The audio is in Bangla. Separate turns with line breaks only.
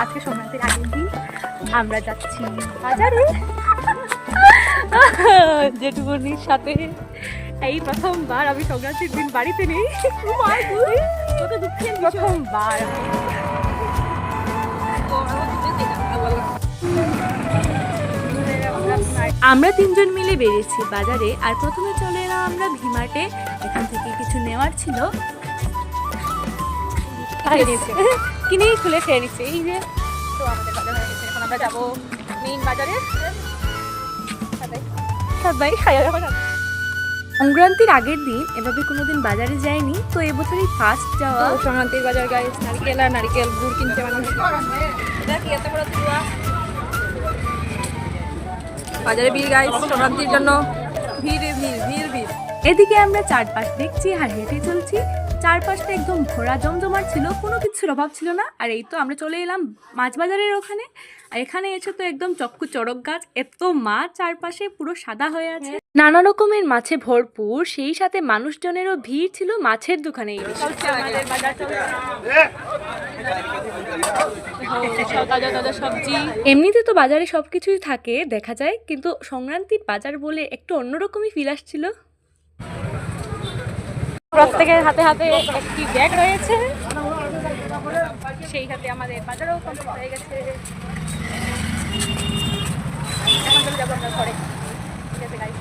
আজকে সংক্রান্তির আগের দিন আমরা যাচ্ছি বাজারে জেঠুমনির সাথে। এই প্রথমবার আমি সংক্রান্তির দিন বাড়িতে নেই, প্রথমবার। আমরা তিনজন মিলে বেরিয়েছি বাজারে। আর প্রথমে চলে এলাম আমরা ভিমার্টে, এখান থেকে কিছু নেওয়ার ছিল, কিনেই খুলে খেয়ে নিচ্ছে। এই যে তো আমাদের বাজার হয়ে গেছে, এখন আমরা যাবো মেইন বাজারে। সবাই সংক্রান্তির আগের দিন এভাবে কোনোদিন বাজারে যায়নি, তো এবছরই ফার্স্ট যাওয়া।
সংক্রান্তির বাজার গাইস, নারকেল আর নারকেল গুড় কিনতে মানুষ। এটা কি এত বড় তুয়া? বাজারে ভিড় গাইস, সংক্রান্তির জন্য ভিড় ভিড় ভিড় ভিড়।
এদিকে আমরা চারপাশ দেখছি আর হেঁটে চলছি। চারপাশটা একদম ভরা জমজমাট ছিল, কোনো কিছুর অভাব ছিল না। আর এই তো আমরা চলে এলাম মাছ বাজারের ওখানে। আর এখানে এসে তো একদম চক্ষু চড়ক গাছ, এত মাছ চারপাশে পুরো সাদা হয়ে আছে, নানা রকমের মাছে ভরপুর। সেই সাথে মানুষজনেরও ভিড় ছিল মাছের দোকানে। এমনিতে তো বাজারে সবকিছুই থাকে দেখা যায়, কিন্তু সংক্রান্তির বাজার বলে একটু অন্যরকমই ফিল আসছিল। প্রত্যেকের হাতে হাতে একটি ব্যাগ রয়েছে, সেই হাতে আমাদের বাজারও কমপ্লিট হয়ে গেছে। এখন চলে যাবো আমরা ঘরে। ঠিক আছে গাইস।